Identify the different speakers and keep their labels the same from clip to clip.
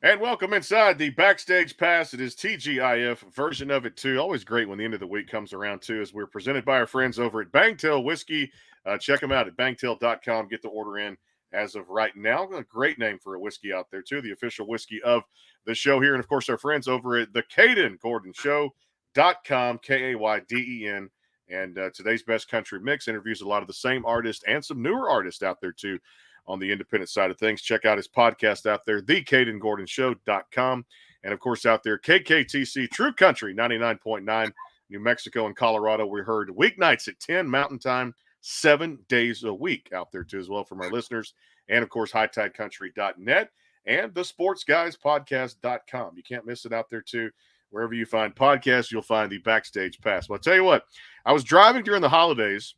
Speaker 1: And welcome inside the Backstage Pass. It is TGIF version of it, too. Always great when the end of the week comes around, too, as we're presented by our friends over at Bangtail Whiskey. Check them out at bangtail.com. Get the order in as of right now. A great name for a whiskey out there, too. The official whiskey of the show here. And, of course, our friends over at the KaydenGordonShow.com, Kayden. And today's best country mix interviews a lot of the same artists and some newer artists out there, too, on the independent side of things. Check out his podcast out there, thekaydenGordonShow.com. And, of course, out there, KKTC True Country 99.9, New Mexico and Colorado. We heard weeknights at 10 Mountain Time, 7 days a week out there, too, as well, from our listeners. And, of course, HighTideCountry.net and the SportsGuysPodcast.com. You can't miss it out there, too. Wherever you find podcasts, you'll find the Backstage Pass. Well, I'll tell you what, I was driving during the holidays,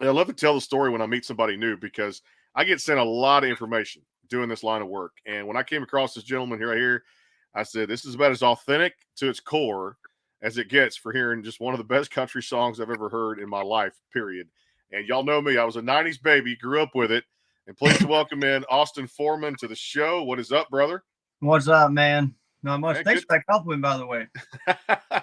Speaker 1: and I love to tell the story when I meet somebody new because I get sent a lot of information doing this line of work. And when I came across this gentleman here right here, I said, this is about as authentic to its core as it gets for hearing just one of the best country songs I've ever heard in my life, period. And y'all know me. I was a 90s baby, grew up with it. And pleased to welcome in Austin Forman to the show. What is up, brother?
Speaker 2: What's up, man? Not much. Man, thanks for that compliment, by the way.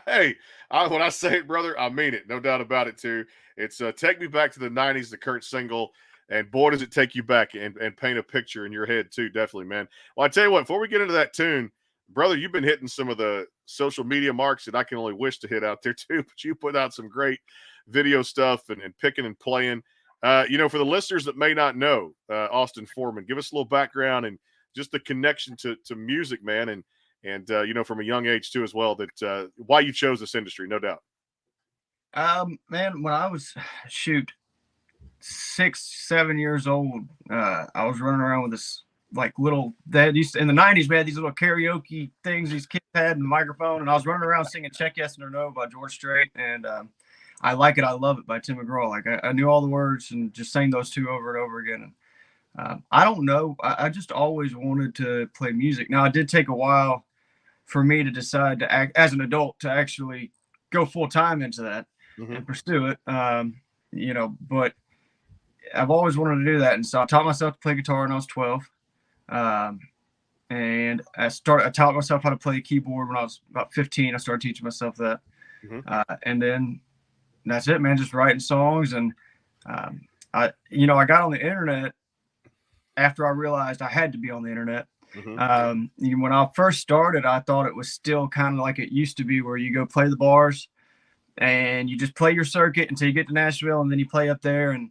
Speaker 1: Hey, when I say it, brother, I mean it. No doubt about it, too. It's Take Me Back to the 90s, the Kurt single. And boy, does it take you back and paint a picture in your head, too, definitely, man. Well, I tell you what, before we get into that tune, brother, you've been hitting some of the social media marks that I can only wish to hit out there, too. But you put out some great video stuff and picking and playing. For the listeners that may not know Austin Forman, give us a little background and just the connection to music, man. And from a young age, too, as well, that why you chose this industry, no doubt.
Speaker 2: Man, when I was, 6-7 years old, I was running around with this little that used to, in the 90s, we had these little karaoke things these kids had in the microphone, and I was running around singing Check Yes or No by George Strait, and I Like It, I Love It by Tim McGraw. I knew all the words and just sang those two over and over again. And I don't know, I just always wanted to play music. Now, it did take a while for me to decide to act as an adult to actually go full time into that and pursue it. But I've always wanted to do that. And so I taught myself to play guitar when I was 12. And I taught myself how to play keyboard when I was about 15. I started teaching myself that. And then that's it, man, just writing songs. And, I got on the internet after I realized I had to be on the internet. When I first started, I thought it was still kind of like it used to be, where you go play the bars and you just play your circuit until you get to Nashville, and then you play up there, and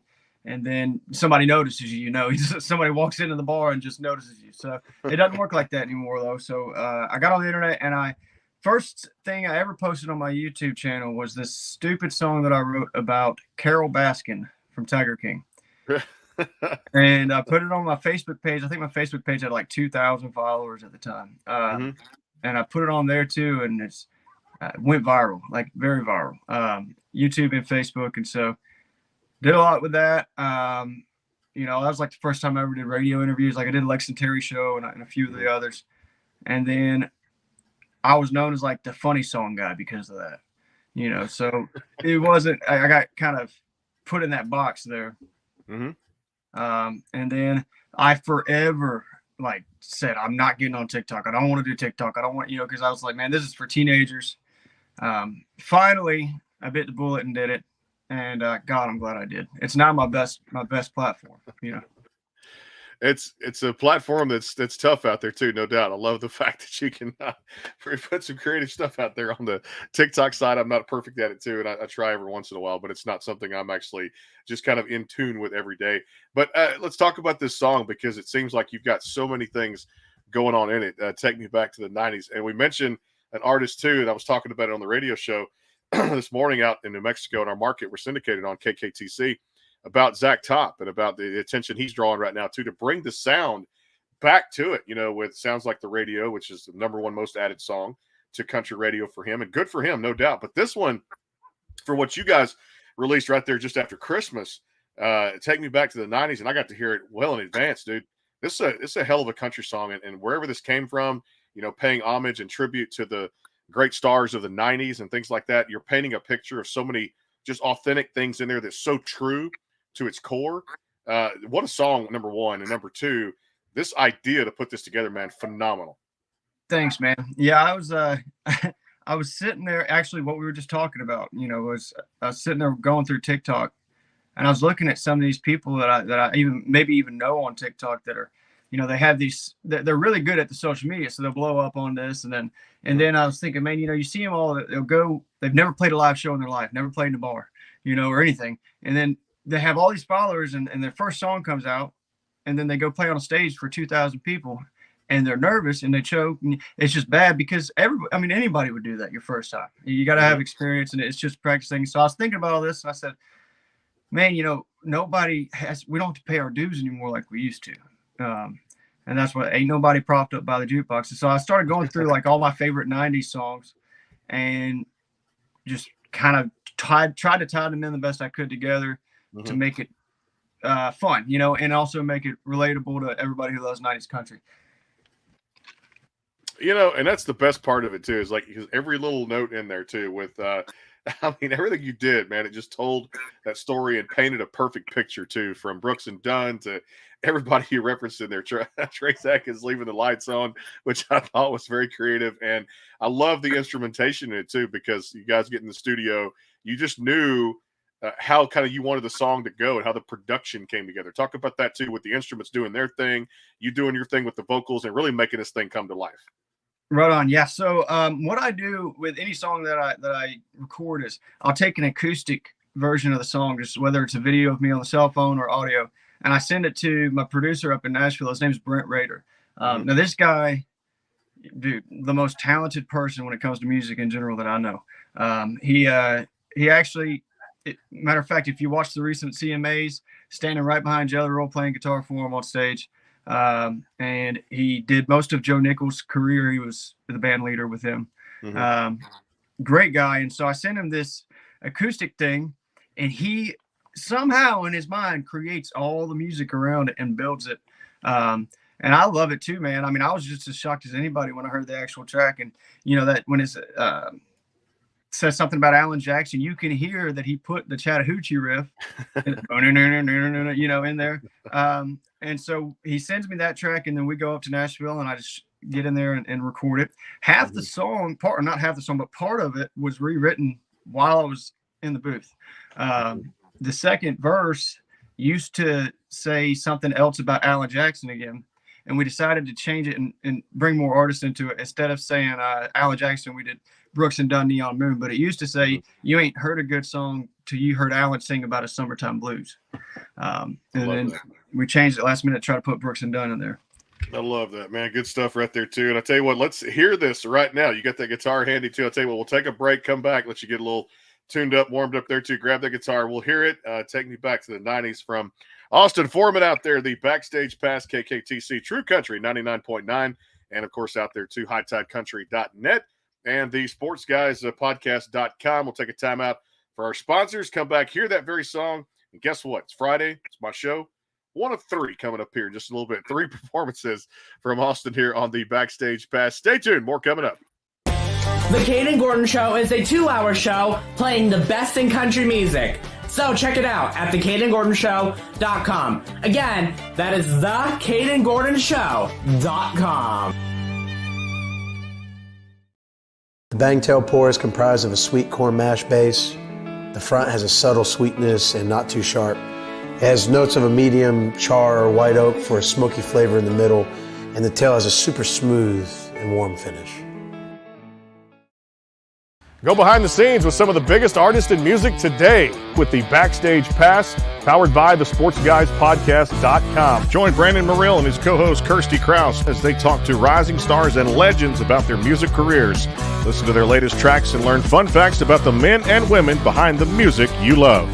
Speaker 2: then somebody notices you. Somebody walks into the bar and just notices you. So it doesn't work like that anymore, though. So I got on the internet, and first thing I ever posted on my YouTube channel was this stupid song that I wrote about Carole Baskin from Tiger King. And I put it on my Facebook page. I think my Facebook page had like 2,000 followers at the time. And I put it on there too, and it went viral, like very viral. YouTube and Facebook. And so did a lot with that. That was like the first time I ever did radio interviews. Like I did Lex and Terry show and a few of the others. And then I was known as like the funny song guy because of that, so it wasn't, I got kind of put in that box there. And then I forever said, I'm not getting on TikTok. I don't want to do TikTok. I don't want, because I was like, man, this is for teenagers. Finally, I bit the bullet and did it. And God, I'm glad I did. It's now my best platform,
Speaker 1: It's a platform that's tough out there too, no doubt. I love the fact that you can put some creative stuff out there on the TikTok side. I'm not perfect at it too, and I try every once in a while, but it's not something I'm actually just kind of in tune with every day. But let's talk about this song, because it seems like you've got so many things going on in it. Take Me Back to the 90s. And we mentioned an artist too, and I was talking about it on the radio show this morning out in New Mexico in our market. We're syndicated on KKTC. About Zach Top and about the attention he's drawing right now, too, to bring the sound back to it, with Sounds Like the Radio, which is the number one most added song to country radio for him. And good for him, no doubt. But this one, for what you guys released right there just after Christmas, Take Me Back to the 90s, and I got to hear it well in advance, dude. This is a hell of a country song. And wherever this came from, paying homage and tribute to the great stars of the 90s and things like that, you're painting a picture of so many just authentic things in there that's so true to its core. What a song, number one. And number two, this idea to put this together, man, phenomenal.
Speaker 2: Thanks, man. Yeah, I was I was sitting there. Actually, what we were just talking about, was I was sitting there going through TikTok, and I was looking at some of these people that I even know on TikTok that are, they have these. They're really good at the social media, so they'll blow up on this, and then I was thinking, man, you see them all. They'll go. They've never played a live show in their life, never played in a bar, or anything, and then they have all these followers, and their first song comes out, and then they go play on a stage for 2,000 people. And they're nervous and they choke. And it's just bad because anybody would do that your first time. You got to have experience, and it's just practicing. So I was thinking about all this, and I said, man, we don't have to pay our dues anymore like we used to. And that's why ain't nobody propped up by the jukebox. So I started going through like all my favorite 90s songs and just kind of tried to tie them in the best I could together to make it fun, and also make it relatable to everybody who loves 90s country.
Speaker 1: And that's the best part of it too, is like, because every little note in there too with everything you did, man, it just told that story and painted a perfect picture too, from Brooks and Dunn to everybody you referenced in there. Trace Atkins leaving the lights on, which I thought was very creative. And I love the instrumentation in it too, because you guys get in the studio, you just knew how kind of you wanted the song to go and how the production came together. Talk about that too, with the instruments doing their thing, you doing your thing with the vocals, and really making this thing come to life.
Speaker 2: Right on. Yeah. So what I do with any song that I record is I'll take an acoustic version of the song, just whether it's a video of me on the cell phone or audio, and I send it to my producer up in Nashville. His name's Brent Rader. Now this guy, dude, the most talented person when it comes to music in general that I know. He actually, matter of fact, if you watch the recent CMAs, standing right behind Jelly Roll playing guitar for him on stage. And he did most of Joe Nichols' career. He was the band leader with him. Great guy. And so I sent him this acoustic thing, and he somehow in his mind creates all the music around it and builds it. And I love it too, man. I was just as shocked as anybody when I heard the actual track, and that when it's says something about Alan Jackson, you can hear that he put the Chattahoochee riff, in there. And so he sends me that track, and then we go up to Nashville, and I just get in there and record it. Half the song, not half the song, but part of it was rewritten while I was in the booth. The second verse used to say something else about Alan Jackson again, and we decided to change it and bring more artists into it. Instead of saying Alan Jackson, we did Brooks and Dunn, Neon Moon, but it used to say, you ain't heard a good song till you heard Alan sing about a summertime blues. And then we changed it last minute to try to put Brooks and Dunn in there.
Speaker 1: I love that, man. Good stuff right there too. And I tell you what, let's hear this right now. You got that guitar handy too. I'll tell you what, we'll take a break, come back, let you get a little tuned up, warmed up there too. Grab that guitar. We'll hear it. Take me back to the 90s from Austin Forman out there, the Backstage Pass, KKTC, True Country 99.9. And of course out there too, hightidecountry.net. And the sportsguys podcast.com. We'll take a time out for our sponsors. Come back, hear that very song. And guess what? It's Friday. It's my show. One of three coming up here in just a little bit. 3 performances from Austin here on the Backstage Pass. Stay tuned. More coming up.
Speaker 3: The Caden Gordon Show is a 2-hour show playing the best in country music. So check it out at thecadengordonshow.com. Again, that is thecadengordonshow.com.
Speaker 4: The Bangtail pour is comprised of a sweet corn mash base. The front has a subtle sweetness and not too sharp. It has notes of a medium char or white oak for a smoky flavor in the middle, and the tail has a super smooth and warm finish.
Speaker 1: Go behind the scenes with some of the biggest artists in music today with the Backstage Pass, powered by the sportsguyspodcast.com. Join Brandon Morrill and his co-host Kirsty Krause as they talk to rising stars and legends about their music careers. Listen to their latest tracks and learn fun facts about the men and women behind the music you love.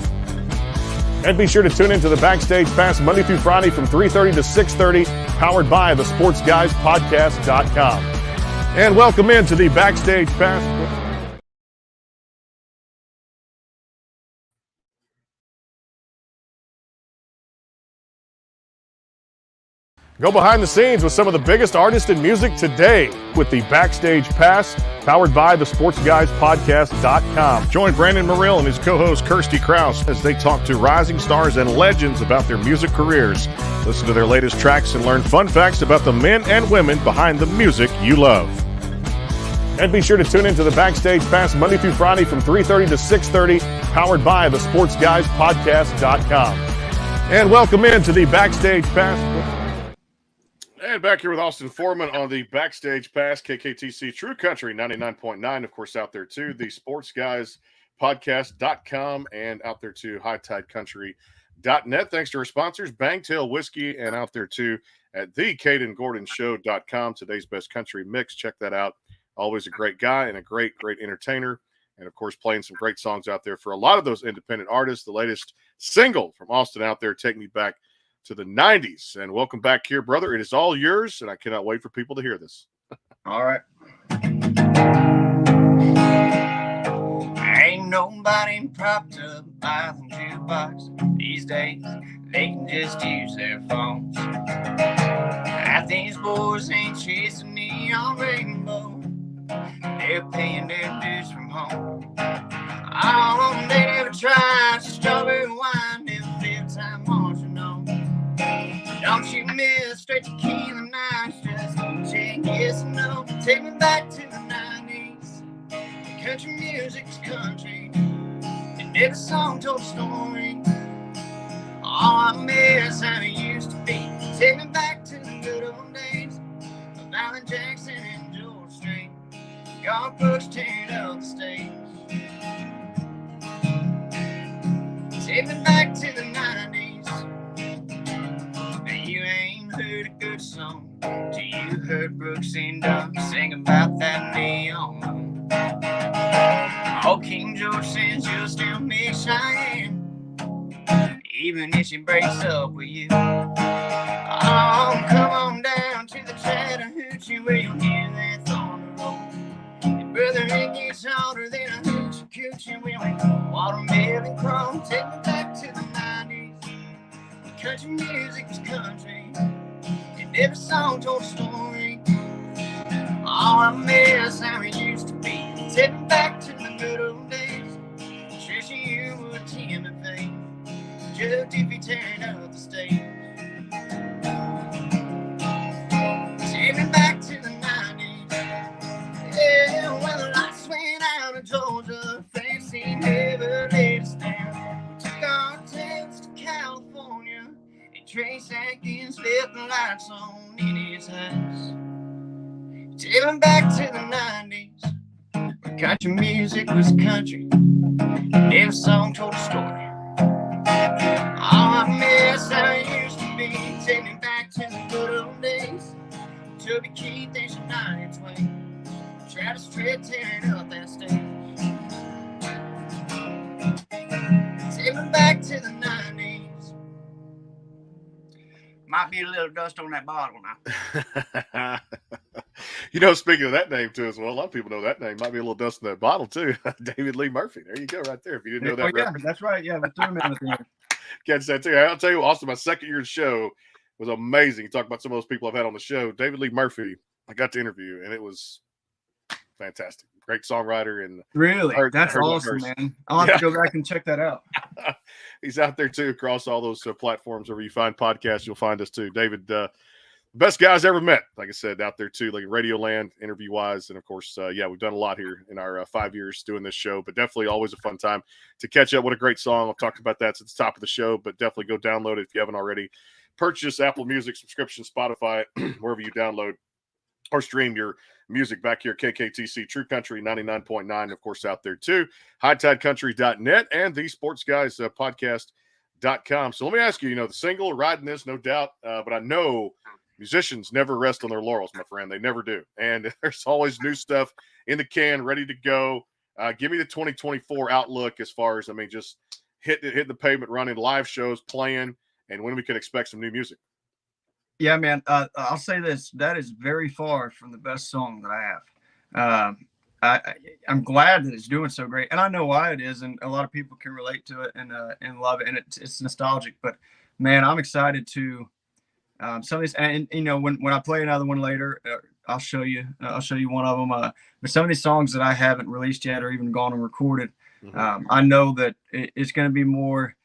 Speaker 1: And be sure to tune into the Backstage Pass Monday through Friday from 3:30 to 6:30, powered by the sportsguyspodcast.com. And welcome into the Backstage Pass. Go behind the scenes with some of the biggest artists in music today with the Backstage Pass, powered by the sportsguyspodcast.com. Join Brandon Morrill and his co-host Kirsty Krause as they talk to rising stars and legends about their music careers. Listen to their latest tracks and learn fun facts about the men and women behind the music you love.
Speaker 5: And be sure to tune into the Backstage Pass Monday through Friday from 3:30 to 6:30, powered by the SportsGuysPodcast.com. And welcome into the Backstage Pass.
Speaker 1: And back here with Austin Forman on the Backstage Pass, KKTC True Country 99.9, of course, out there too, the SportsGuysPodcast.com, and out there too, HighTideCountry.net. Thanks to our sponsors, Bangtail Whiskey, and out there too at thecadengordonshow.com. Today's best country mix. Check that out. Always a great guy and a great entertainer. And, of course, playing some great songs out there for a lot of those independent artists. The latest single from Austin out there, Take Me Back to the 90s. And welcome back here, brother. It is all yours, and I cannot wait for people to hear this.
Speaker 2: All right. Ain't nobody propped up by the jukebox these days. They can just use their phones. These boys ain't chasing neon rainbow. They're paying their dues from home. Oh, they never tried strawberry wine. Never bedtime marching on. Don't you miss straight tequila nights? Just check yes or no. Take me back to the 90s. Country music's country, and every song told a story. Oh, I miss how it used to be. Take me back to the good old days of Alan Jackson and George Strait. Garth Brooks tearing up the stage. Take me back to the 90s. You ain't heard a good song till you heard Brooks and Dunn sing about that neon. Oh, King George says you'll still miss Cheyenne, even if she breaks up with you. Oh, come on down to the Chattahoochee where you'll hear that thunder roll. Your brother, it gets harder than a hoochie coochie when we watermelon chrome. Take me back to the 90s. Country music was country, and every song told a story. Oh, I miss how it used to be. Take me back to the good old days. Trisha, you were Tim and Faith. Just if you tearing up the stage. Take me back to the 90s. Yeah, when the lights went out in Georgia, things seemed never laid us down. We took our tails to California, and Trace Atkins left the lights on in his house. Take me back to the 90s, where country music was country, and every song told a story. Oh, I miss how it used to be. Take me back to the good old days. Toby Keith and Shania Twain. Travis Tritt tearing up that stage. Take me back to the 90s. Might be a little dust on that bottle now.
Speaker 1: You know, speaking of that name too as well, a lot of people know that name. Might be a little dust in that bottle too. David Lee Murphy. There you go, right there. If you didn't know that.
Speaker 2: Yeah, that's right. Yeah, we threw him in there.
Speaker 1: Catch that too. I'll tell you, Austin, my second year show was amazing. You talk about some of those people I've had on the show. David Lee Murphy, I got to interview, and it was fantastic. Great songwriter. And
Speaker 2: really, that's awesome, man. I'll have to go back and check that out.
Speaker 1: He's out there too across all those platforms. Wherever you find podcasts, you'll find us too. David, best guys ever met. Like I said, out there too, like Radio Land, interview wise, and of course, we've done a lot here in our 5 years doing this show. But definitely, always a fun time to catch up. What a great song! I've talked about that at the top of the show, but definitely go download it if you haven't already. Purchase Apple Music subscription, Spotify, wherever you download or stream your music. Back here, KKTC True Country 99.9, of course, out there too. HighTideCountry.net and the Sports Guys Podcast.com. So let me ask you, the single, riding this, no doubt, but I know musicians never rest on their laurels, my friend. They never do. And there's always new stuff in the can, ready to go. Give me the 2024 outlook as far as, just hit the pavement running, live shows, playing, and when we can expect some new music.
Speaker 2: Yeah, man. I'll say this. That is very far from the best song that I have. I'm glad that it's doing so great. And I know why it is. And a lot of people can relate to it and love it. And it's nostalgic. But, man, I'm excited to some of these. And, when I play another one later, I'll show you one of them. But some of these songs that I haven't released yet or even gone and recorded, I know that it's going to be more.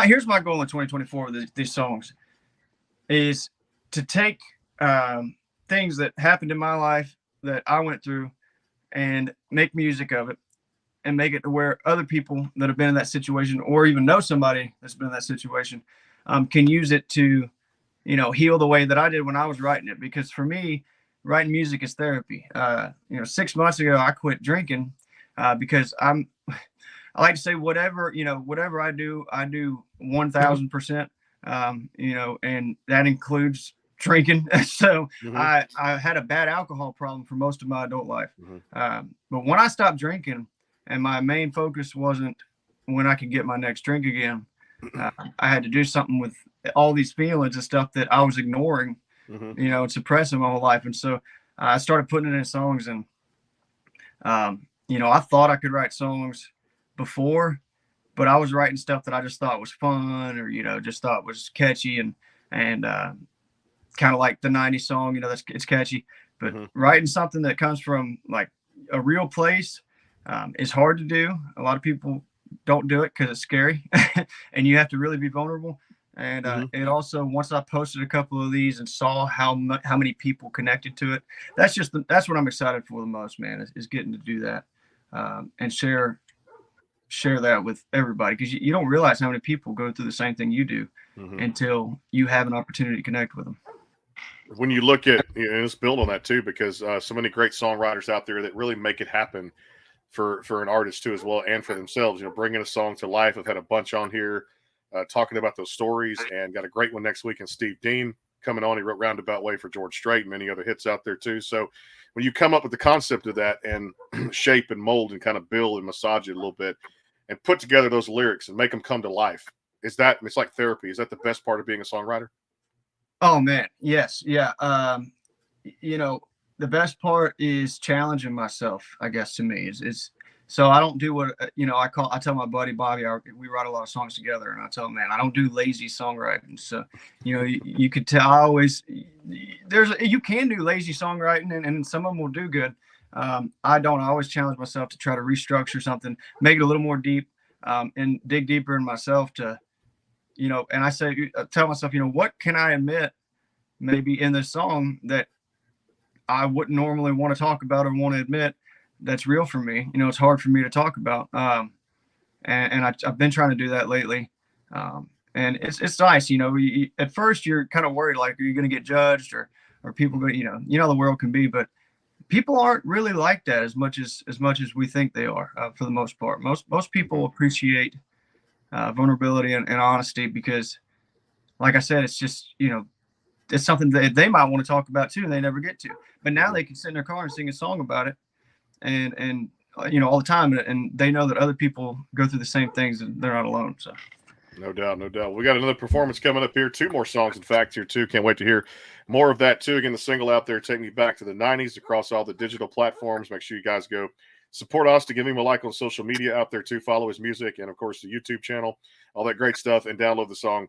Speaker 2: Here's my goal in 2024 with these songs is to take things that happened in my life that I went through and make music of it and make it to where other people that have been in that situation or even know somebody that's been in that situation can use it to, heal the way that I did when I was writing it. Because for me, writing music is therapy. 6 months ago, I quit drinking because I like to say whatever I do 1000%. And that includes drinking. So I had a bad alcohol problem for most of my adult life. But when I stopped drinking, and my main focus wasn't when I could get my next drink again, I had to do something with all these feelings and stuff that I was ignoring, and suppressing my whole life. And so I started putting it in songs. And I thought I could write songs before, but I was writing stuff that I just thought was fun, or just thought was catchy, and kind of like the 90s song, it's catchy. But writing something that comes from like a real place is hard to do. A lot of people don't do it because it's scary, and you have to really be vulnerable. And it also, once I posted a couple of these and saw how many people connected to it, that's what I'm excited for the most, man, is getting to do that and share that with everybody, because you don't realize how many people go through the same thing you do until you have an opportunity to connect with them.
Speaker 1: When you look at, and let's build on that too, because so many great songwriters out there that really make it happen for an artist too as well, and for themselves, bringing a song to life. I've had a bunch on here talking about those stories, and got a great one next week. And Steve Dean coming on, he wrote Roundabout Way for George Strait and many other hits out there too. So when you come up with the concept of that and shape and mold and kind of build and massage it a little bit and put together those lyrics and make them come to life, it's like therapy. Is that the best part of being a songwriter? Oh man, yes. Yeah. The best part is challenging myself, I guess, to me is so I don't do what, I tell my buddy Bobby, we write a lot of songs together, and I tell him, man, I don't do lazy songwriting. So, you could tell you can do lazy songwriting, and some of them will do good. I don't. I always challenge myself to try to restructure something, make it a little more deep, and dig deeper in myself to, and I tell myself, what can I admit maybe in this song that I wouldn't normally want to talk about or want to admit that's real for me. It's hard for me to talk about. And I've been trying to do that lately. And it's nice, at first you're kind of worried, like, are you going to get judged or people, the world can be, but people aren't really like that as much as we think they are, for the most part. Most people appreciate vulnerability and honesty, because like I said, it's just, it's something that they might want to talk about too, and they never get to, but now they can sit in their car and sing a song about it and all the time. And they know that other people go through the same things, and they're not alone. So no doubt. We got another performance coming up here. 2 more songs, in fact, here too. Can't wait to hear more of that too. Again, the single out there, Take Me Back to the 90s, across all the digital platforms. Make sure you guys go support us, to give him a like on social media out there too. Follow his music, and of course the YouTube channel, all that great stuff, and download the song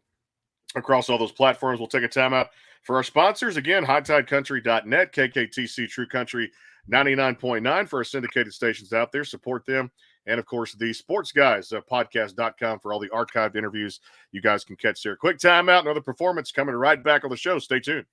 Speaker 1: across all those platforms. We'll take a time out for our sponsors. Again, hightidecountry.net, KKTC True Country 99.9 for our syndicated stations out there. Support them. And of course, the Sports Guys podcast.com for all the archived interviews you guys can catch there. Quick timeout, another performance coming right back on the show. Stay tuned.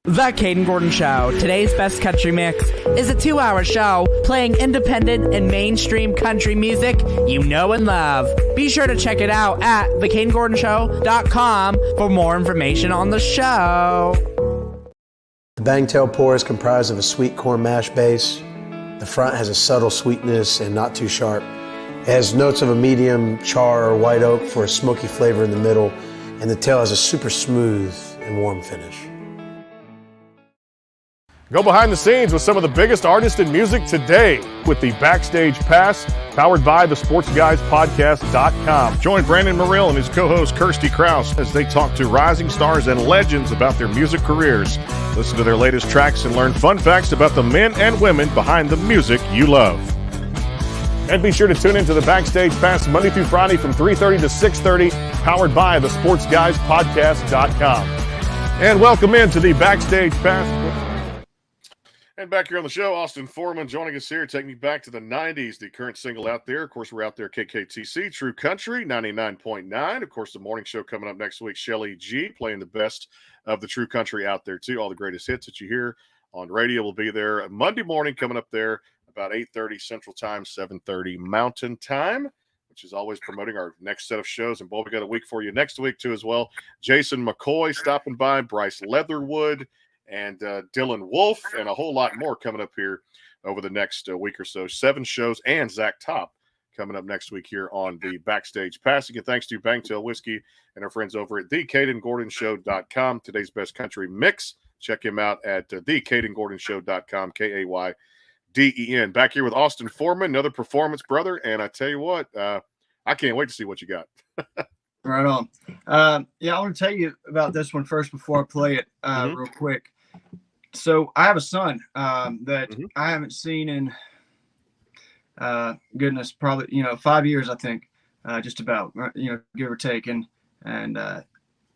Speaker 3: The Caden Gordon Show, today's best country mix, is a 2-hour show playing independent and mainstream country music you know and love. Be sure to check it out at thecadengordonshow.com for more information on the show.
Speaker 4: The Bangtail Pour is comprised of a sweet corn mash base. The front has a subtle sweetness and not too sharp. It has notes of a medium char or white oak for a smoky flavor in the middle, and the tail has a super smooth and warm finish.
Speaker 5: Go behind the scenes with some of the biggest artists in music today with the Backstage Pass, powered by the SportsGuysPodcast.com. Join Brandon Morrill and his co-host Kirsty Krause as they talk to rising stars and legends about their music careers. Listen to their latest tracks and learn fun facts about the men and women behind the music you love. And be sure to tune into the Backstage Pass Monday through Friday from 3:30 to 6:30, powered by the SportsGuysPodcast.com. And welcome into the Backstage Pass.
Speaker 1: And back here on the show, Austin Forman joining us here. Take Me Back to the 90s, the current single out there. Of course, we're out there, KKTC, True Country, 99.9. Of course, the morning show coming up next week, Shelly G playing the best of the True Country out there, too. All the greatest hits that you hear on radio will be there Monday morning coming up there. about 8:30 Central Time, 7:30 Mountain Time, which is always promoting our next set of shows. And, boy, we got a week for you next week, too, as well. Jason McCoy stopping by, Bryce Leatherwood, and Dylan Wolf, and a whole lot more coming up here over the next week or so. 7 shows, and Zach Top coming up next week here on the Backstage Pass. Again, thanks to Bangtail Whiskey and our friends over at thekadengordonshow.com. Today's best country mix. Check him out at thekadengordonshow.com, KAYDEN. Back here with Austin Forman, another performance brother. And I tell you what, I can't wait to see what you got.
Speaker 2: Right on. Yeah, I want to tell you about this one first before I play it real quick. So I have a son that I haven't seen in goodness, probably 5 years, I think, just about, give or take. And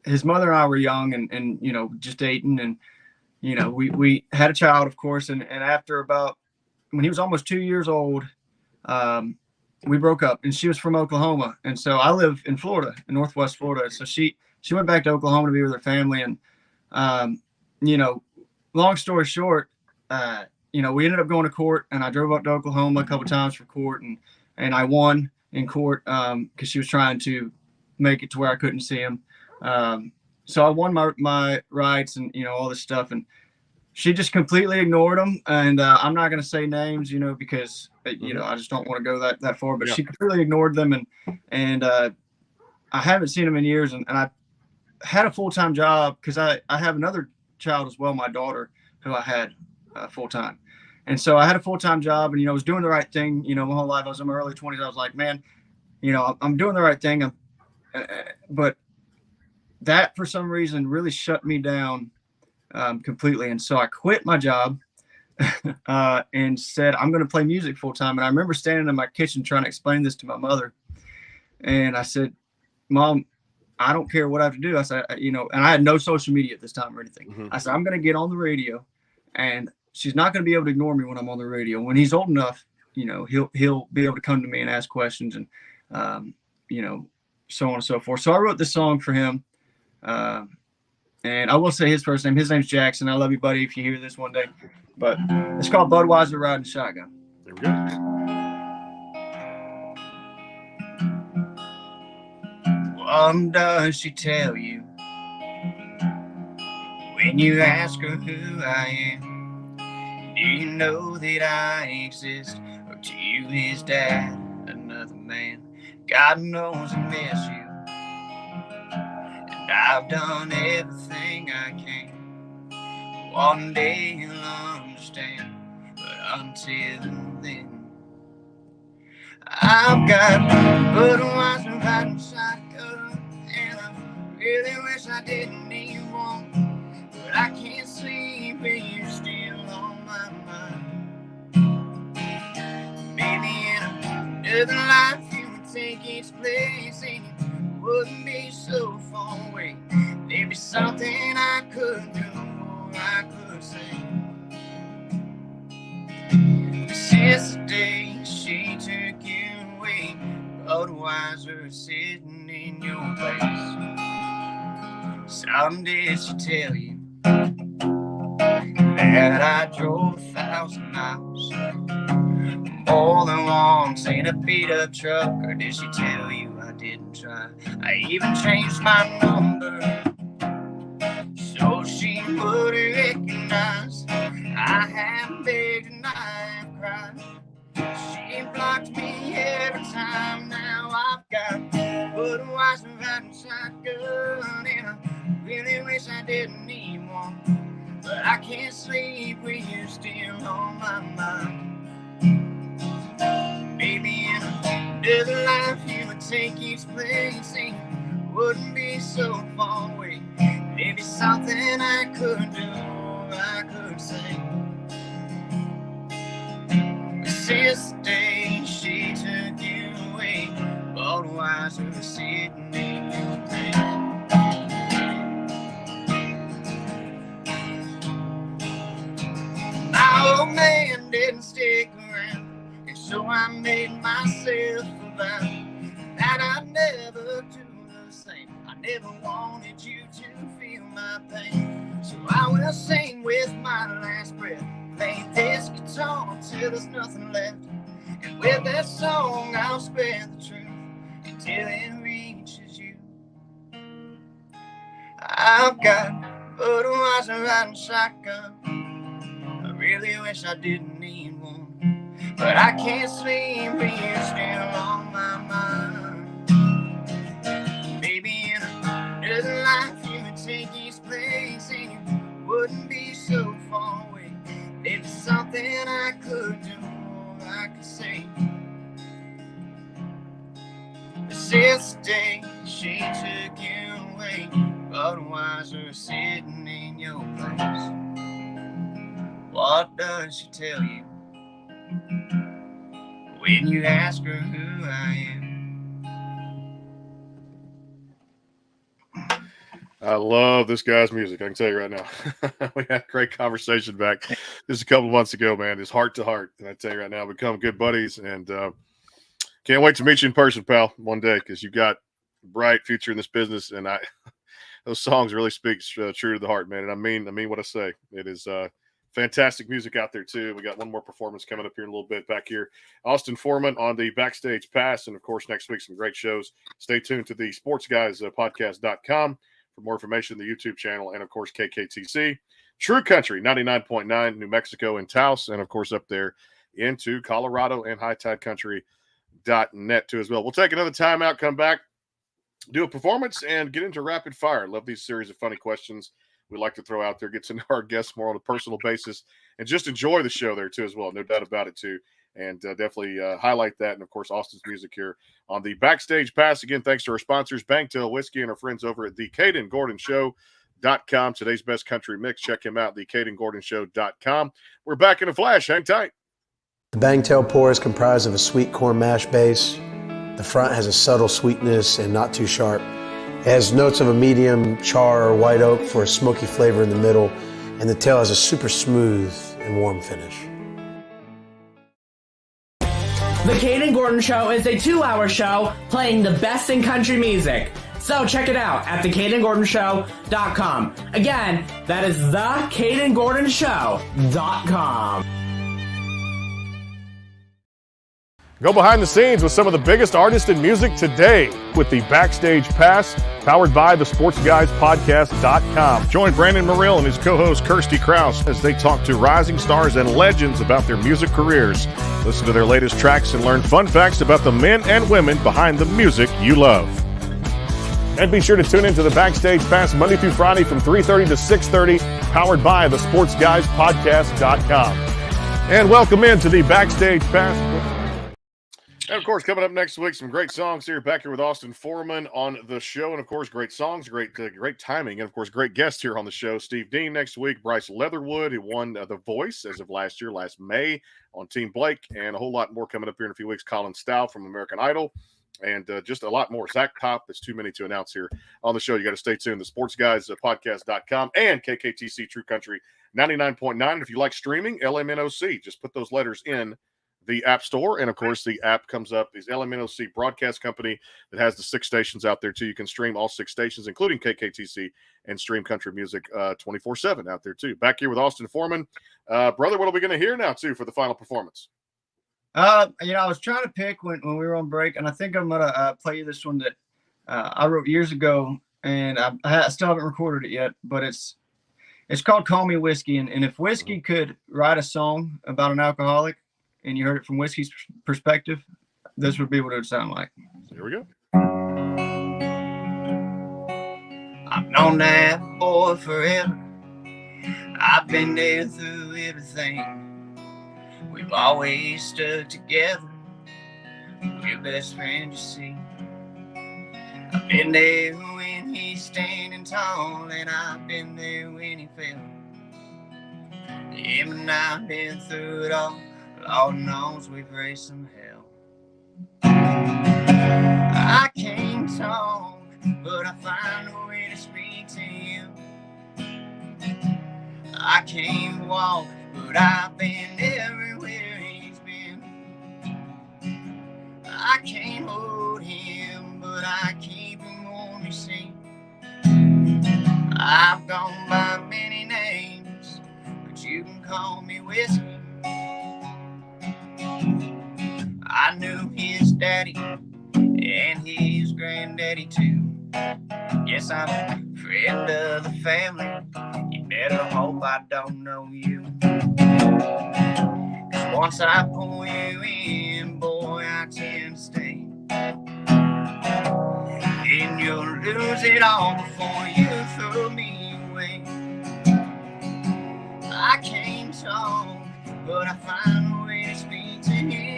Speaker 2: his mother and I were young and just dating, and we had a child, of course, and after about when he was almost 2 years old, we broke up. And she was from Oklahoma, and so I live in Florida, in Northwest Florida. So she went back to Oklahoma to be with her family, and long story short, we ended up going to court, and I drove up to Oklahoma a couple times for court, and I won in court because she was trying to make it to where I couldn't see him. So I won my rights and all this stuff, and she just completely ignored them. And I'm not going to say names, because I just don't want to go that far. But she completely ignored them, and I haven't seen them in years. And I had a full-time job because I have another child as well, my daughter, who I had full-time. And so I had a full-time job, and I was doing the right thing. My whole life, I was in my early 20s. I was like, man, I'm doing the right thing. But that for some reason really shut me down completely. And so I quit my job and said, I'm going to play music full time. And I remember standing in my kitchen trying to explain this to my mother. And I said, Mom, I don't care what I have to do. I said, and I had no social media at this time or anything. I said, I'm going to get on the radio, and she's not going to be able to ignore me when I'm on the radio. When he's old enough, he'll be able to come to me and ask questions, and, so on and so forth. So I wrote this song for him. And I will say his first name. His name's Jackson. I love you, buddy, if you hear this one day. But it's called Budweiser Riding Shotgun.
Speaker 1: There we go.
Speaker 2: What does she tell you when you ask her who I am? Do you know that I exist, or to you his dad, another man? God knows I miss you, and I've done everything I can. One day you'll understand, but until then, I've got Budweiser riding shotgun, and I really wish I didn't need one, but I can't sleep when you're still on my mind. Maybe in another life you would take its place, and it wouldn't be so far away. There'd be something I could do, or I could say. Since the day she took you away, Budweiser sitting in your place. Some did she tell you that I drove 1,000 miles, more than once in a beat-up truck? Or did she tell you I didn't try? I even changed my number so she would recognize I hadn't begged and I have cried. She blocked me every time. Now I've got Budweiser riding shotgun, and I really wish I didn't need one, but I can't sleep with you still on my mind. Maybe in another life you would take each place, and it wouldn't be so far away. Maybe something I could do, or I could say. Since the day she took you away, Budweiser was sitting in your place. My old man didn't stick around, and so I made myself a vow that I'd never do the same. I never wanted you to feel my pain, so I will sing with my last breath. Play this guitar talk till there's nothing left. And with that song, I'll spread the truth until it reaches you. I've got Budweiser riding shotgun. I really wish I didn't need one, but I can't sleep, but you're still on my mind. Maybe in another life you would take each place and you wouldn't be so far away. Maybe something I could do or I could say. But since the day she took you away, Budweiser sitting in your place. What does she tell you when you ask her who I am?
Speaker 1: I love this guy's music. I can tell you right now. We had a great conversation back just a couple of months ago, man. It's heart to heart. And I tell you right now, become good buddies. And can't wait to meet you in person, pal, one day, because you've got a bright future in this business. And those songs really speak true to the heart, man. And I mean what I say. It is fantastic music out there, too. We got one more performance coming up here in a little bit back here. Austin Forman on the Backstage Pass. And, of course, next week, some great shows. Stay tuned to the sportsguyspodcast.com. For more information, the YouTube channel, and, of course, KKTC. True Country, 99.9, New Mexico and Taos, and, of course, up there into Colorado and HighTideCountry.net, too, as well. We'll take another timeout, come back, do a performance, and get into rapid fire. Love these series of funny questions we like to throw out there, get to know our guests more on a personal basis, and just enjoy the show there, too, as well. No doubt about it, too. And definitely highlight that. And, of course, Austin's music here on the Backstage Pass. Again, thanks to our sponsors, Bangtail Whiskey, and our friends over at the CadenGordonShow.com. Today's best country mix. Check him out, the CadenGordonShow.com. We're back in a flash. Hang tight.
Speaker 4: The Bangtail pour is comprised of a sweet corn mash base. The front has a subtle sweetness and not too sharp. It has notes of a medium char or white oak for a smoky flavor in the middle, and the tail has a super smooth and warm finish.
Speaker 3: The Caden Gordon Show is a 2-hour show playing the best in country music. So check it out at thecadengordonshow.com. Again, that is thecadengordonshow.com.
Speaker 5: Go behind the scenes with some of the biggest artists in music today with the Backstage Pass, powered by the SportsGuysPodcast.com. Join Brandon Murrill and his co-host Kirsty Krause as they talk to rising stars and legends about their music careers. Listen to their latest tracks and learn fun facts about the men and women behind the music you love. And be sure to tune into the Backstage Pass Monday through Friday from 3:30 to 6:30, powered by the SportsGuysPodcast.com. And welcome into the Backstage Pass.
Speaker 1: And, of course, coming up next week, some great songs here. Back here with Austin Forman on the show. And, of course, great songs, great timing. And, of course, great guests here on the show. Steve Dean next week. Bryce Leatherwood, who won The Voice as of last May, on Team Blake. And a whole lot more coming up here in a few weeks. Colin Stout from American Idol. And just a lot more. Zach Pop, there's too many to announce here on the show. You got to stay tuned. The SportsGuysPodcast.com and KKTC True Country 99.9. If you like streaming, LMNOC. Just put those letters in the App Store, and of course the app comes up. Is LMNOC broadcast company that has the 6 stations out there too. You can stream all 6 stations, including KKTC, and stream country music 24/7 out there too. Back here with Austin Forman, brother. What are we going to hear now too for the final performance?
Speaker 2: I was trying to pick when we were on break, and I think I'm gonna play you this one that I wrote years ago, and I still haven't recorded it yet. But it's called "Call Me Whiskey," and if whiskey could write a song about an alcoholic, and you heard it from whiskey's perspective, this would be what it would sound like.
Speaker 1: Here we go.
Speaker 2: I've known that boy forever. I've been there through everything. We've always stood together. We're best friends, you see. I've been there when he's standing tall, and I've been there when he fell. Him and I've been through it all. Lord knows we've raised some hell. I can't talk, but I find a way to speak to him. I can't walk, but I've been everywhere he's been. I can't hold him, but I keep him on me sing. I've gone by many names, but you can call me Whiskey. daddy, and he's granddaddy too. Yes, I'm a friend of the family. You better hope I don't know you. 'Cause once I pull you in, boy, I tend to stay. And you'll lose it all before you throw me away. I can't talk, but I find a way to speak to him.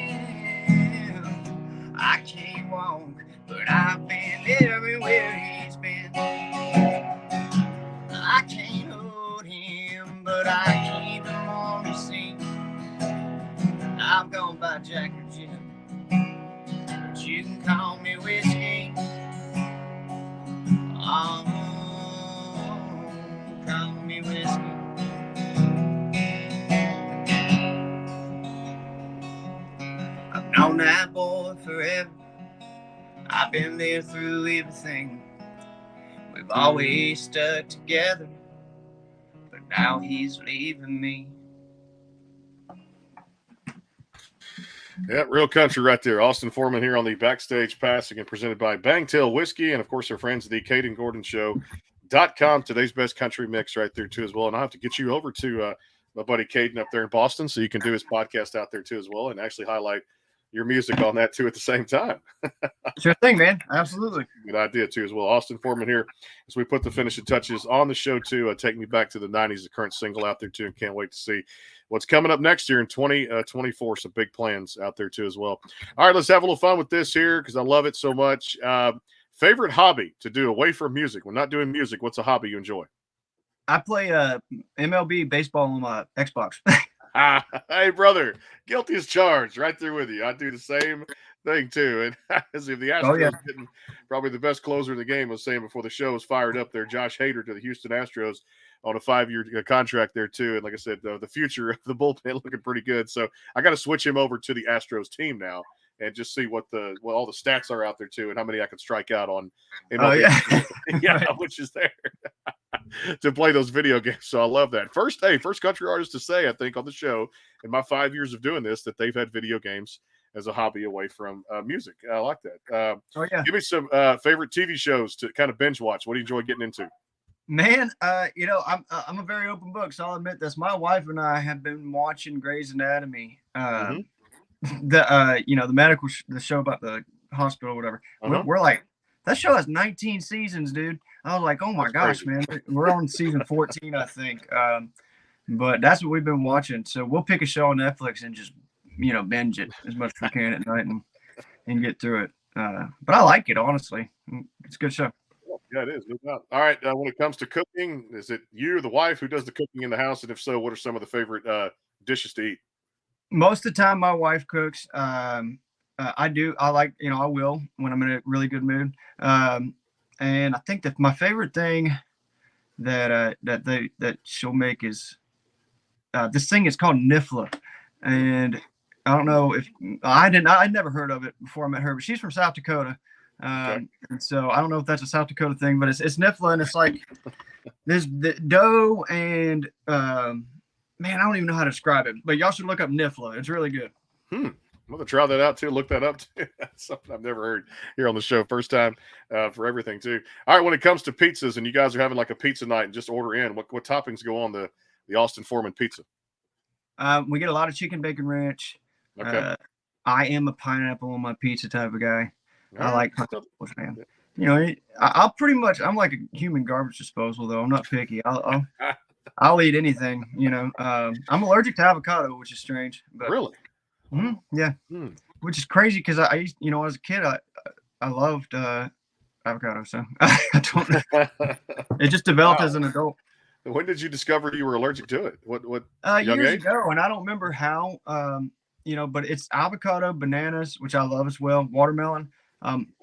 Speaker 2: I can't walk, but I've been everywhere he's been. I can't hold him, but I keep him on receipt. I've gone by Jack or Jim, but you can call me Whiskey. Oh, call me Whiskey. I've known that boy forever. I've been there through everything. We've always stuck together, but now he's leaving me.
Speaker 1: Yeah, real country right there. Austin Forman here on the Backstage Pass, again presented by Bangtail Whiskey, and of course our friends at the Caden Gordon Show.com. Today's best country mix right there too as well. And I'll have to get you over to my buddy Caden up there in Boston so you can do his podcast out there too as well and actually highlight your music on that too at the same time.
Speaker 2: Sure thing, man. Absolutely.
Speaker 1: Good idea too as well. Austin Forman here as we put the finishing touches on the show too. Take me back to the 90s, the current single out there too, and can't wait to see what's coming up next year in 2024. Some big plans out there too as well. All right, let's have a little fun with this here because I love it so much. Favorite hobby to do away from music? When not doing music, what's a hobby you enjoy?
Speaker 2: I play MLB baseball on my Xbox.
Speaker 1: Hey, brother, guilty as charged. Right there with you. I do the same thing too. And as if the Astros getting probably the best closer in the game, I was saying before the show was fired up there. Josh Hader to the Houston Astros on a 5-year contract there too. And like I said, the future of the bullpen looking pretty good. So I got to switch him over to the Astros team now and just see what all the stats are out there too, and how many I can strike out on. Yeah, which is there. To play those video games. So I love that. First country artist to say, I think, on the show in my 5 years of doing this that they've had video games as a hobby away from music. I like that. Give me some favorite TV shows to kind of binge watch. What do you enjoy getting into?
Speaker 2: Man, I'm a very open book, so I'll admit this. My wife and I have been watching Grey's Anatomy. The medical the show about the hospital or whatever. We're like, that show has 19 seasons, dude. I was like, oh my gosh, man. We're on season 14, I think. But that's what we've been watching. So we'll pick a show on Netflix and just, binge it as much as we can at night and get through it. But I like it, honestly. It's a good show.
Speaker 1: Yeah, it is. No doubt. All right. When it comes to cooking, is it you or the wife who does the cooking in the house? And if so, what are some of the favorite dishes to eat?
Speaker 2: Most of the time, my wife cooks. I do. I like, I will when I'm in a really good mood. And I think that my favorite thing that she'll make is this thing is called nifla, and I don't know if I'd never heard of it before I met her, but she's from South Dakota, and so I don't know if that's a South Dakota thing, but it's nifla, and it's like there's the dough and man, I don't even know how to describe it, but y'all should look up nifla. It's really good.
Speaker 1: I'm going to try that out too. Look that up too. That's something I've never heard here on the show. First time for everything too. All right. When it comes to pizzas and you guys are having like a pizza night and just order in, what toppings go on the Austin Forman pizza?
Speaker 2: We get a lot of chicken bacon ranch.
Speaker 1: Okay.
Speaker 2: I am a pineapple on my pizza type of guy. I like pineapples, man. I'm like a human garbage disposal though. I'm not picky. I'll eat anything, I'm allergic to avocado, which is strange. But
Speaker 1: really?
Speaker 2: Yeah. Which is crazy because I used, as a kid, I loved avocado. So I don't know. It just developed as an adult.
Speaker 1: When did you discover you were allergic to it? What young
Speaker 2: years
Speaker 1: age?
Speaker 2: ago, and I don't remember how. But it's avocado, bananas, which I love as well, watermelon.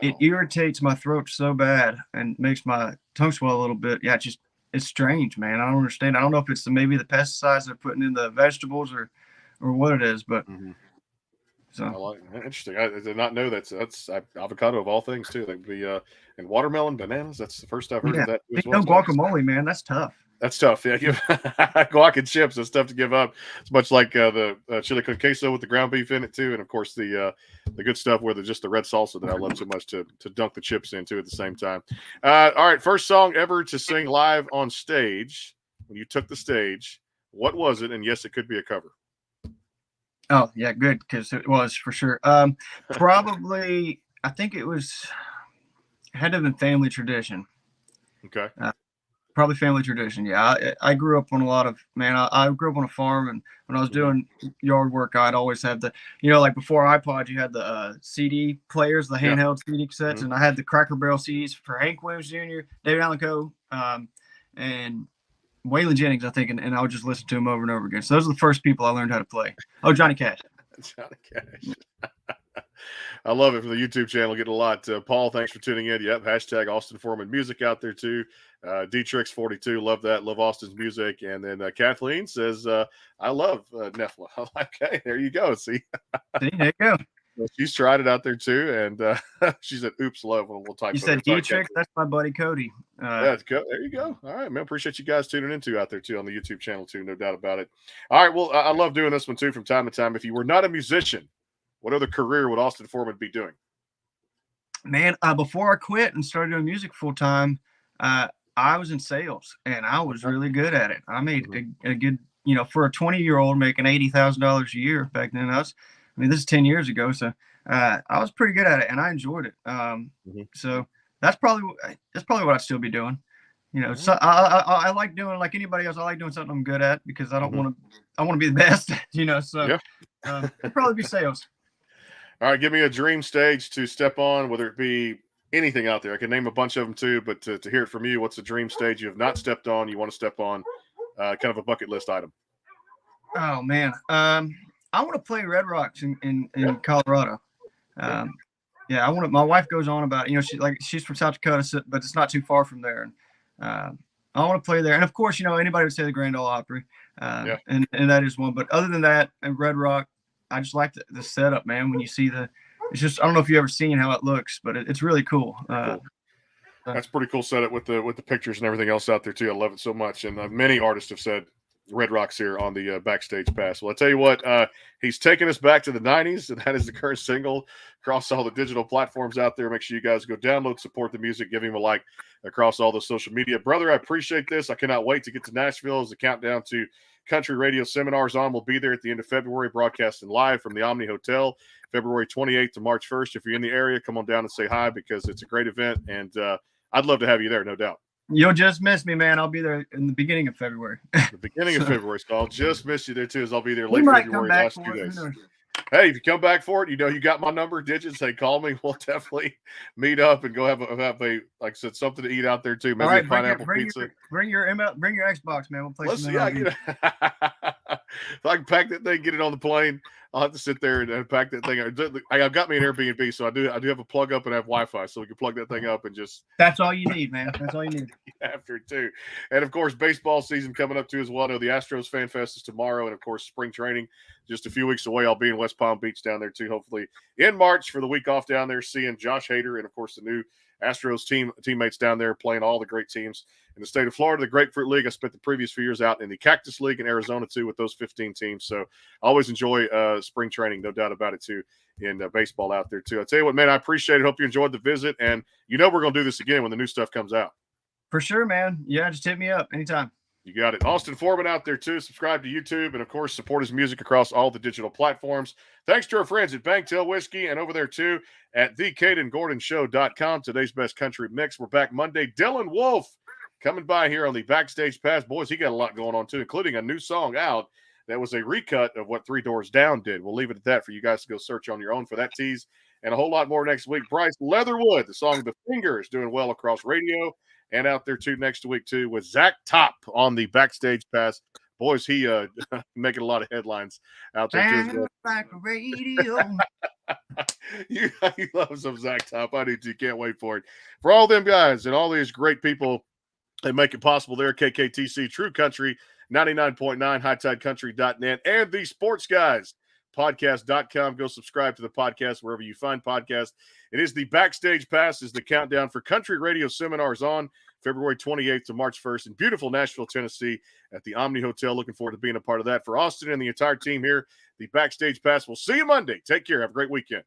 Speaker 2: It irritates my throat so bad and makes my tongue swell a little bit. Yeah, it's strange, man. I don't understand. I don't know if it's maybe the pesticides they're putting in the vegetables or what it is, but. So
Speaker 1: I like interesting. I did not know that's avocado of all things too. That'd be and watermelon, bananas. That's the first I've heard of that.
Speaker 2: No guacamole, man. That's tough.
Speaker 1: That's tough. Yeah, guac and chips. That's tough to give up. It's much like the chili con queso with the ground beef in it too, and of course the good stuff with just the red salsa that I love so much to dunk the chips into at the same time. All right, first song ever to sing live on stage. When you took the stage, what was it? And yes, it could be a cover.
Speaker 2: Oh yeah, good, because it was for sure. Probably, I think it had to have been Family Tradition.
Speaker 1: Okay.
Speaker 2: Probably Family Tradition. Yeah, I grew up on a lot of, I grew up on a farm, and when I was doing yard work, I'd always have the, like before iPod, you had the CD players, the handheld CD cassettes, and I had the Cracker Barrel CDs for Hank Williams Jr., David Allan Coe, and Waylon Jennings, I think, and I would just listen to him over and over again. So those are the first people I learned how to play. Oh, Johnny Cash.
Speaker 1: Johnny Cash. I love it from the YouTube channel. Getting a lot. Paul, thanks for tuning in. Yep. Hashtag Austin Forman music out there too. Dtrix42. Love that. Love Austin's music. And then Kathleen says, I love Nefla. Okay. There you go. See,
Speaker 2: there you go.
Speaker 1: She's tried it out there too. And she said, oops, love. We'll type.
Speaker 2: You said Dtrix? That's my buddy Cody.
Speaker 1: Yeah, there you go. All right, man. Appreciate you guys tuning into out there too on the YouTube channel too. No doubt about it. All right. Well, I love doing this one too from time to time. If you were not a musician, what other career would Austin Forman be doing? Man,
Speaker 2: before I quit and started doing music full time, I was in sales, and I was really good at it. I made a good, for a 20-year-old making $80,000 a year back then. This is 10 years ago, so I was pretty good at it, and I enjoyed it. So that's probably what I'd still be doing. So I like doing, like anybody else, I like doing something I'm good at, because I don't want to be the best. So it'd probably be sales.
Speaker 1: All right, give me a dream stage to step on, whether it be anything out there. I can name a bunch of them too, but to hear it from you, what's the dream stage you have not stepped on, you want to step on, kind of a bucket list item?
Speaker 2: Oh, man. I want to play Red Rocks in Colorado. Yeah, I want to. My wife goes on about it. She's from South Dakota, but it's not too far from there. And I want to play there. And of course, anybody would say the Grand Ole Opry, and that is one. But other than that, and Red Rock, I just like the setup, man. When you see it's just, I don't know if you've ever seen how it looks, but it's really cool.
Speaker 1: Cool. That's pretty cool setup with the pictures and everything else out there too. I love it so much. And many artists have said Red Rocks here on the Backstage Pass. Well, I tell you what, he's taking us back to the 90s, and that is the current single across all the digital platforms out there. Make sure you guys go download, support the music, give him a like across all the social media. Brother, I appreciate this. I cannot wait to get to Nashville as the countdown to Country Radio Seminars on. We'll be there at the end of February, broadcasting live from the Omni Hotel, February 28th to March 1st. If you're in the area, come on down and say hi, because it's a great event, and I'd love to have you there, no doubt.
Speaker 2: You'll just miss me, man. I'll be there in the beginning of February.
Speaker 1: The beginning of February, so I'll just miss you there too, as I'll be there late February, last 2 days. Hey, if you come back for it, you got my number, digits. Hey, call me. We'll definitely meet up and go have a like I said, something to eat out there too. Maybe a pineapple pizza.
Speaker 2: Bring your Xbox, man. We'll play
Speaker 1: some. If I can pack that thing, get it on the plane, I'll have to sit there and pack that thing. I've got me an Airbnb, so I do have a plug up and have Wi-Fi, so we can plug that thing up and just.
Speaker 2: That's all you need, man. That's all you need.
Speaker 1: After it too, and of course, baseball season coming up too as well. I know the Astros Fan Fest is tomorrow, and of course, spring training just a few weeks away. I'll be in West Palm Beach down there too, hopefully in March for the week off down there, seeing Josh Hader and of course the new Astros teammates down there playing all the great teams in the state of Florida. The Grapefruit League, I spent the previous few years out in the Cactus League in Arizona too with those 15 teams. So I always enjoy spring training, no doubt about it too, in baseball out there too. I tell you what, man, I appreciate it. Hope you enjoyed the visit, and we're going to do this again when the new stuff comes out.
Speaker 2: For sure, man. Yeah, just hit me up anytime.
Speaker 1: You got it. Austin Forman out there too. Subscribe to YouTube, and of course support his music across all the digital platforms. Thanks to our friends at Banktail Whiskey, and over there too at thecadengordonshow.com. Today's best country mix. We're back Monday. Dylan Wolf coming by here on the Backstage Pass. Boys, he got a lot going on too, including a new song out that was a recut of what Three Doors Down did. We'll leave it at that for you guys to go search on your own for that tease, and a whole lot more next week. Bryce Leatherwood, the song The Finger, is doing well across radio and out there too next week too with Zach Top on the Backstage Pass. Boys, he making a lot of headlines out there too.
Speaker 2: Like radio.
Speaker 1: You love some Zach Top. I do too. Can't wait for it. For all them guys and all these great people that make it possible there, KKTC True Country 99.9, hightidecountry.net, and the Sports Guys podcast.com. Go subscribe to the podcast wherever you find podcasts. It is the Backstage Pass, is the countdown for Country Radio Seminars on. February 28th to March 1st in beautiful Nashville, Tennessee at the Omni Hotel. Looking forward to being a part of that. For Austin and the entire team here, the Backstage Pass. We'll see you Monday. Take care. Have a great weekend.